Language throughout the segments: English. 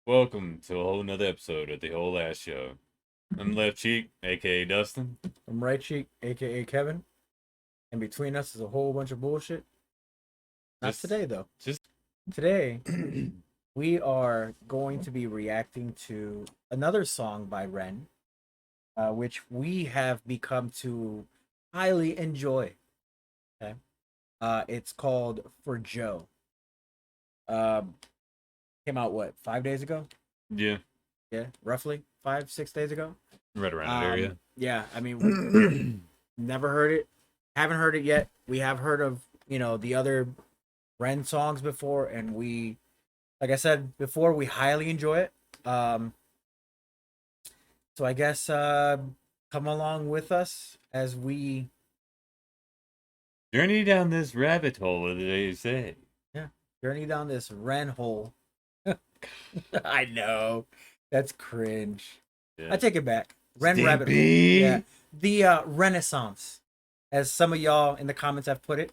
Welcome to a whole nother episode of the Whole Ass Show. I'm Left Cheek, aka Dustin. I'm Right Cheek, aka Kevin, and between us is a whole bunch of bullshit. Not Just, today though. just, Today we are going to be reacting to another song by Ren, which we have become to highly enjoy. Okay, it's called "For Joe." Um, Came out what 5 days ago? yeah, Yeah, roughly 5-6 days ago. right around that area. Yeah, I mean, never heard it, haven't heard it yet. We have heard of the other Ren songs before, and we, like I said before, we highly enjoy it. So I guess come along with us as we Journey down this rabbit hole, as they say. journey down this Ren hole. I know that's cringe. Yeah. I take it back. Ren rabbit hole. Stimpy. Yeah, the Renaissance, as some of y'all in the comments have put it.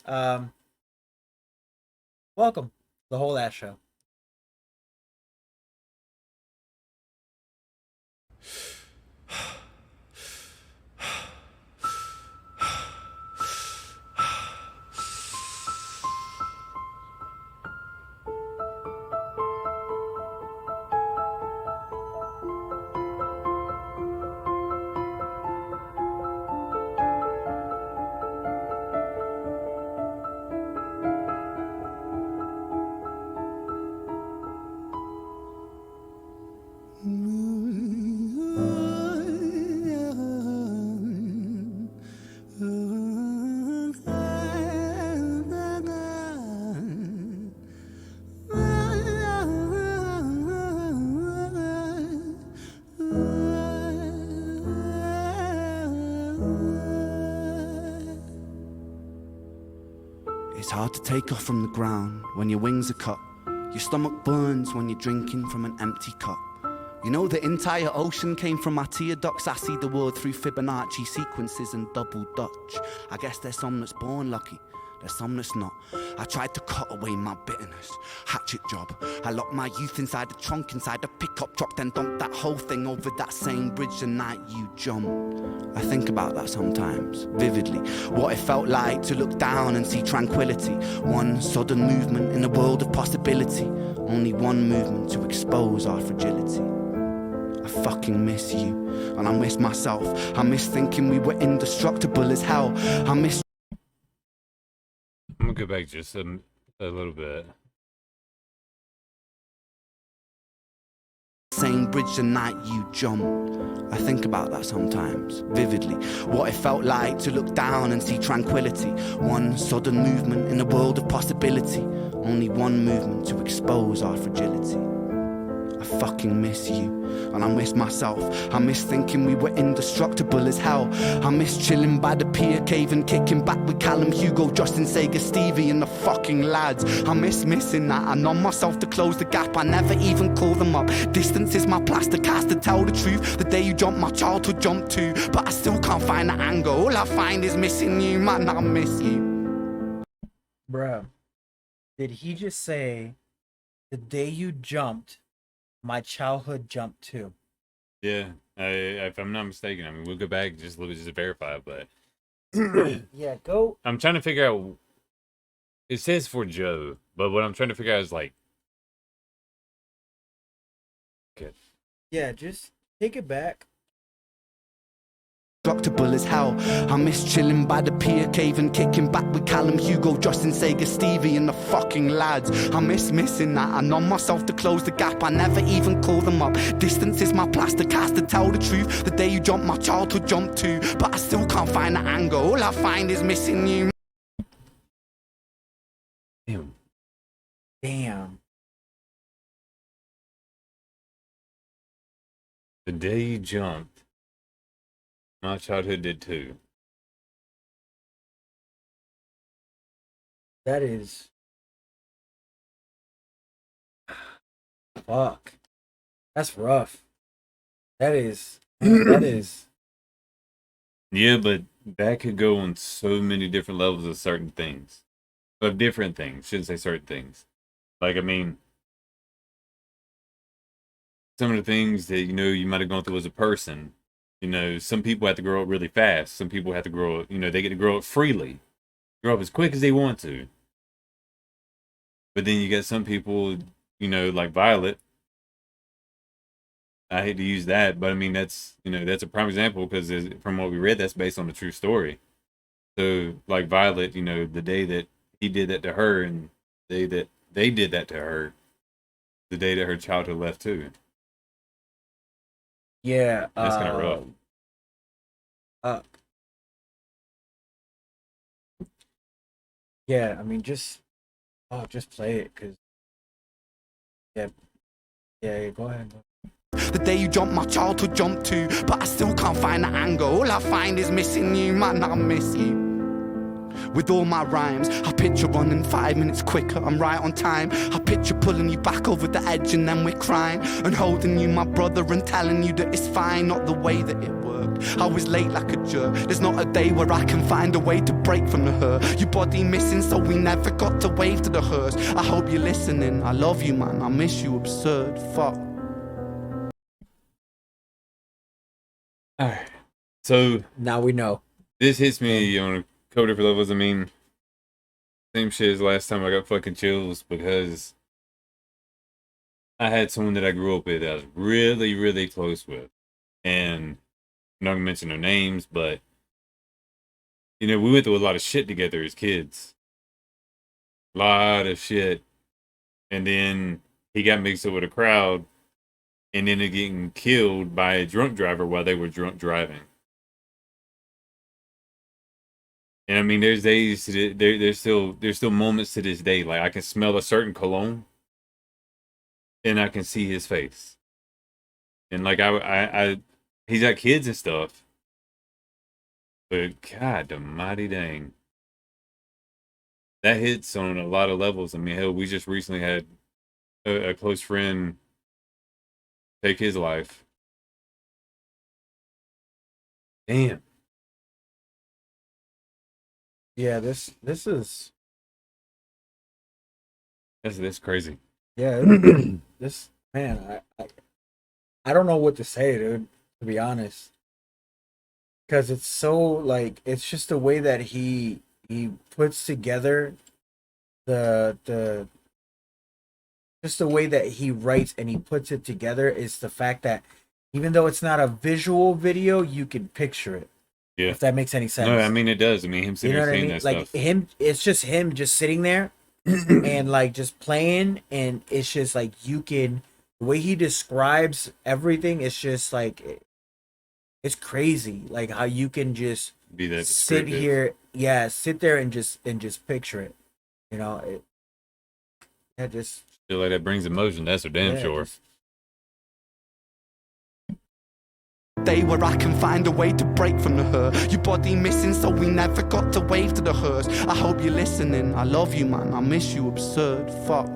Um, Welcome, the Whole Ass Show. It's hard to take off from the ground when your wings are cut. Your stomach burns when you're drinking from an empty cup. You know the entire ocean came from my tear ducts. I see the world through Fibonacci sequences and double Dutch. I guess there's some that's born lucky, there's some that's not. I tried to cut away my bitterness, hatchet job. I locked my youth inside the trunk, inside the pickup truck, then dumped that whole thing over that same bridge the night you jumped. I think about that sometimes, vividly. What it felt like to look down and see tranquility. One sudden movement in a world of possibility. Only one movement to expose our fragility. I fucking miss you, and I miss myself. I miss thinking we were indestructible as hell. I miss I'm gonna go back just a little bit. same bridge the night you jumped. I think about that sometimes, vividly. What it felt like to look down and see tranquility. One sudden movement in a world of possibility. Only one movement to expose our fragility. I fucking miss you, and I miss myself. I miss thinking we were indestructible as hell. I miss chilling by the pier cave and kicking back with Callum, Hugo, Justin, Sega, Stevie and the fucking lads. I miss missing that. I numb myself to close the gap. I never even call them up. Distance is my plaster cast, to tell the truth. The day you jumped, my childhood jumped too. But I still can't find the anger. All I find is missing you, man. I miss you. Bruh, did he just say the day you jumped, my childhood jumped too? Yeah, if I'm not mistaken, I mean, we'll go back just a little bit just to verify, but Yeah, go. I'm trying to figure out. It says for Joe, but what I'm trying to figure out is like. Okay. Yeah, just take it back. Indestructible as hell. I miss chilling by the pier cave and kicking back with Callum, Hugo, Justin, Sega, Stevie and the fucking lads. I miss missing that. I numb myself to close the gap. I never even call them up. Distance is my plaster cast, to tell the truth. The day you jumped, my childhood jumped too. But I still can't find the anger. All I find is missing you. Damn. Damn. The day you jumped, my childhood did too. That is. Fuck. That's rough. That is. That is. Yeah, but that could go on so many different levels of certain things. Of different things. Shouldn't say certain things. Like, I mean, some of the things that you might have gone through as a person. Some people have to grow up really fast. Some people have to grow up. They get to grow up freely, grow up as quick as they want to. But then you got some people, like Violet. I hate to use that, but I mean that's a prime example because from what we read, that's based on a true story. So like Violet, the day that he did that to her, and the day that they did that to her, the day that her childhood left too. Yeah, That's kind of rough. uh, yeah. I mean, just play it, cause yeah, yeah. Go ahead. The day you jumped, my childhood jumped too, but I still can't find the anger. All I find is missing you, man, I miss you. With all my rhymes, I picture running 5 minutes quicker, I'm right on time. I picture pulling you back over the edge and then we're crying, and holding you, my brother, and telling you that it's fine, not the way that it worked. I was late like a jerk, there's not a day where I can find a way to break from the hurt. Your body missing, so we never got to wave to the hearse. I hope you're listening, I love you, man, I miss you, absurd, fuck. Alright. So Now we know. this hits me on a couple different levels. I mean, same shit as last time. I got fucking chills because I had someone that I grew up with that I was really, really close with. And I'm not gonna mention their names, but we went through a lot of shit together as kids. A lot of shit. And then he got mixed up with a crowd and ended up getting killed by a drunk driver while they were drunk driving. And I mean, there's days there's still moments to this day. Like I can smell a certain cologne, and I can see his face. And like he's got kids and stuff, but God Almighty dang, that hits on a lot of levels. I mean, hell, we just recently had a close friend take his life. Damn. Yeah, this is That's crazy. yeah. This man, I don't know what to say, dude. To be honest, because it's so like it's just the way that he puts together the just the way that he writes and he puts it together is the fact that even though it's not a visual video, you can picture it. Yeah. If that makes any sense. No, I mean it does. I mean him You sitting know there what I saying mean? that Like stuff. him, it's just him just sitting there and like just playing, and it's just like you can the way he describes everything. It's just like it's crazy, like how you can just Be that sit descriptive. here, yeah, sit there and just picture it. You know, yeah, just Feel like that brings emotion. That's for damn yeah, sure. just- Day where I can find a way to break from the hurt. Your body missing, so we never got to wave to the hearse. I hope you're listening, I love you, man, I miss you, absurd, fuck.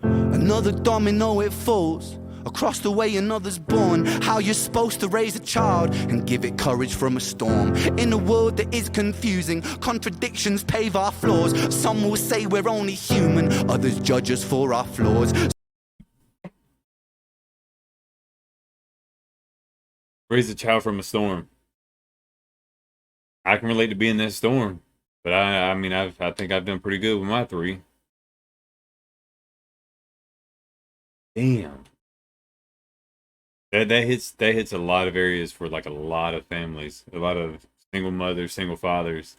Another domino, it falls. Across the way another's born. How you're supposed to raise a child and give it courage from a storm. In a world that is confusing, contradictions pave our flaws. Some will say we're only human, others judge us for our flaws. Raise a child from a storm. I can relate to being that storm, but I mean, I think I've done pretty good with my 3. Damn. That hits a lot of areas for like a lot of families, a lot of single mothers, single fathers.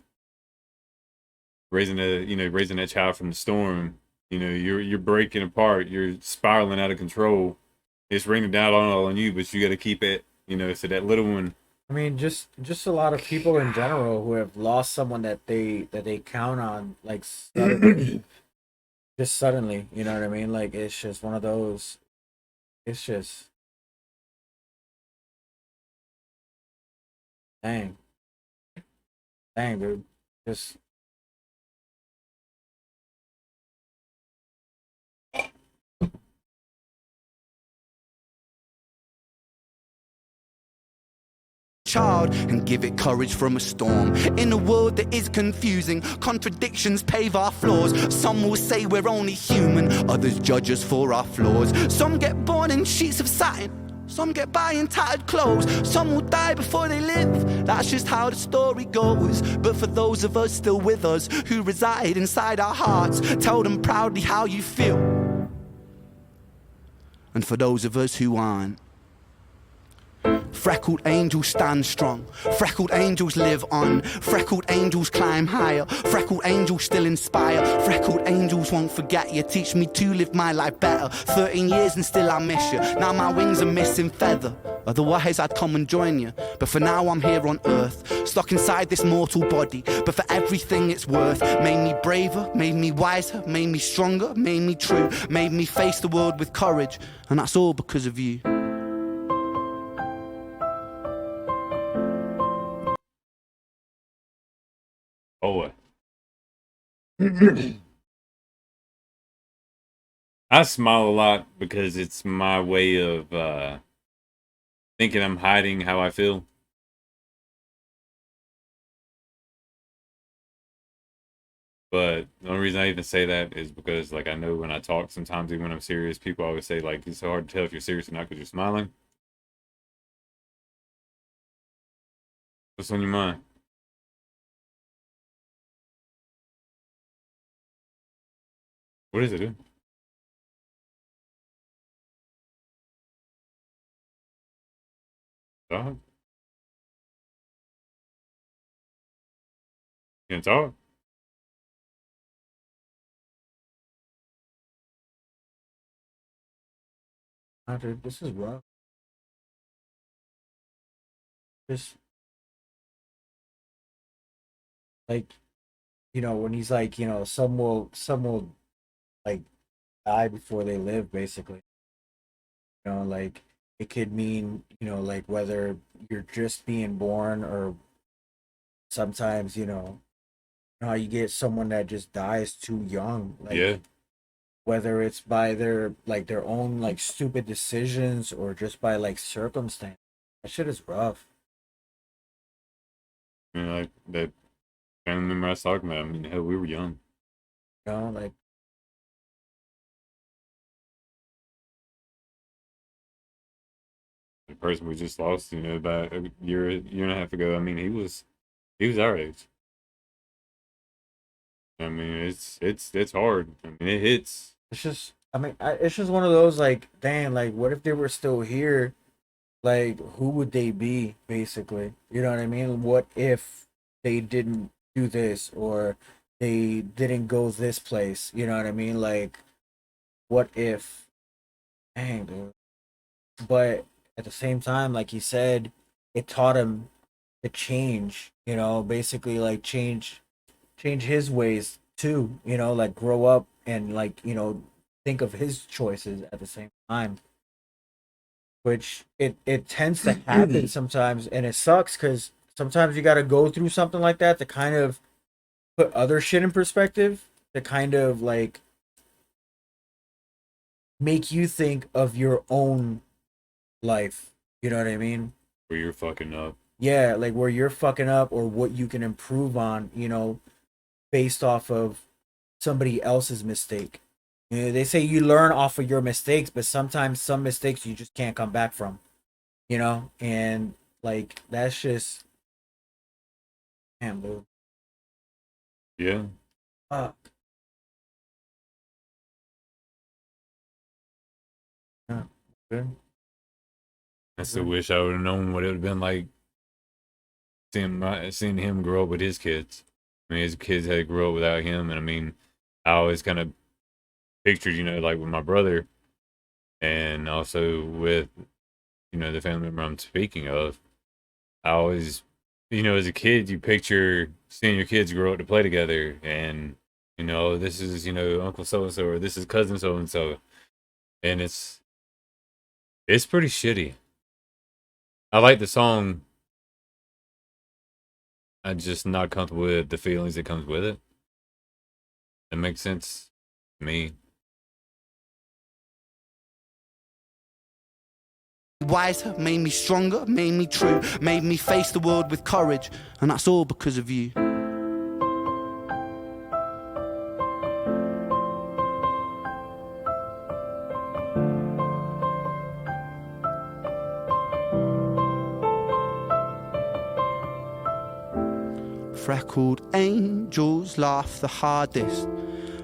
Raising raising that child from the storm. You're breaking apart, you're spiraling out of control. It's raining down all on you, but you got to keep it. So that little one. I mean, just a lot of people in general who have lost someone that they count on, like suddenly. just suddenly, you know what I mean? Like it's just one of those. It's just dang, dang, dude. Just child and give it courage from a storm. In a world that is confusing, contradictions pave our flaws. Some will say we're only human, others judge us for our flaws. Some get born in sheets of satin, some get by in tattered clothes. Some will die before they live, that's just how the story goes. But for those of us still with us, who reside inside our hearts, tell them proudly how you feel. And for those of us who aren't, freckled angels stand strong, freckled angels live on, freckled angels climb higher, freckled angels still inspire, freckled angels won't forget you, teach me to live my life better. 13 years and still I miss you, now my wings are missing feather, otherwise I'd come and join you. But for now I'm here on earth, stuck inside this mortal body, but for everything it's worth. Made me braver, made me wiser, made me stronger, made me true, made me face the world with courage, and that's all because of you. Oh, I smile a lot because it's my way of thinking I'm hiding how I feel. But the only reason I even say that is because, like, I know when I talk, sometimes even when I'm serious, people always say, like, it's so hard to tell if you're serious or not because you're smiling. What's on your mind? What is it, dude? Dog? You can talk? dude, this is rough. Just like when he's like, some will like die before they live, basically. Like it could mean, like whether you're just being born or sometimes, how you get someone that just dies too young, like Yeah. whether it's by their own like stupid decisions or just by like circumstance. That shit is rough. Like that family member I was talking about. I mean, hell, we were young. Like The person we just lost, about a year and a half ago. I mean, he was our age. I mean, it's hard. I mean, it hits. it's just, I mean, it's just one of those like, damn, like what if they were still here? Like who would they be, basically? You know what I mean? What if they didn't do this or they didn't go this place? You know what I mean? Like what if, dang, dude. But at the same time, like he said, it taught him to change, basically like change his ways too, like grow up and like, think of his choices at the same time, which it tends to happen sometimes, and it sucks because sometimes you got to go through something like that to kind of put other shit in perspective, to kind of like make you think of your own life. You know what I mean? Where you're fucking up. Yeah, like where you're fucking up or what you can improve on, based off of somebody else's mistake. They say you learn off of your mistakes, but sometimes some mistakes you just can't come back from, and like that's just, damn, dude. Yeah. Fuck. Yeah. Good. I still Good. wish I would have known what it would have been like seeing him grow up with his kids. I mean, his kids had to grow up without him, and I mean, I always kind of pictured, like with my brother, and also with, the family member I'm speaking of. I always, as a kid, you picture seeing your kids grow up to play together, and You know, this is, Uncle so and so, or this is cousin so and so. And it's pretty shitty. I like the song. I'm just not comfortable with the feelings that comes with it. That makes sense to me. Wiser, made me stronger, made me true, made me face the world with courage, and that's all because of you. Freckled angels laugh the hardest,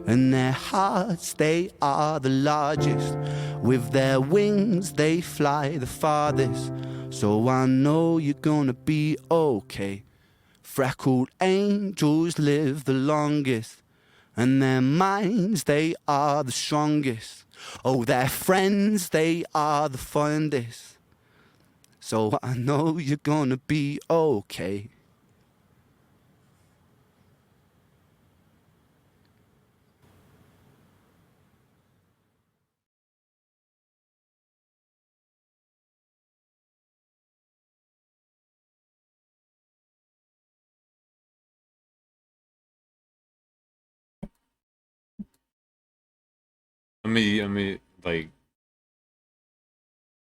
and their hearts, they are the largest. With their wings, they fly the farthest. So I know you're gonna be okay. Freckled angels live the longest, and their minds, they are the strongest. Oh, their friends, they are the fondest. So I know you're gonna be okay. Like,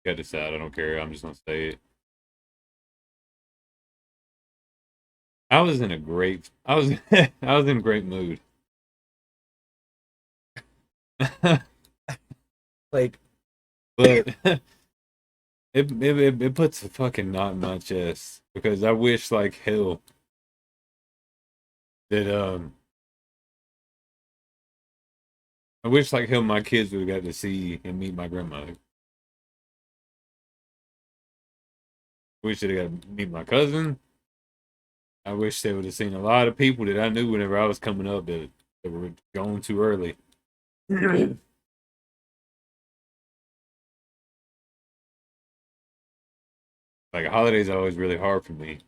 got to decide. I don't care. I'm just gonna say it. I was I was in great mood. Like, But it puts a fucking knot in my chest because I wish like hell that I wish like hell my kids would have got to see and meet my grandmother. Wish they got to meet my cousin. I wish they would have seen a lot of people that I knew whenever I was coming up that were gone too early. Like holidays are always really hard for me.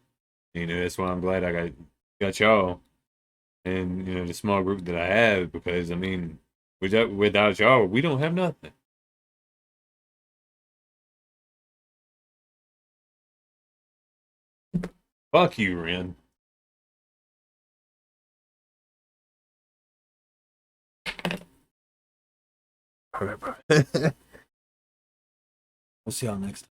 That's why I'm glad I got y'all and the small group that I have because I mean without y'all we don't have nothing. Fuck you, Ren. we'll see y'all next time.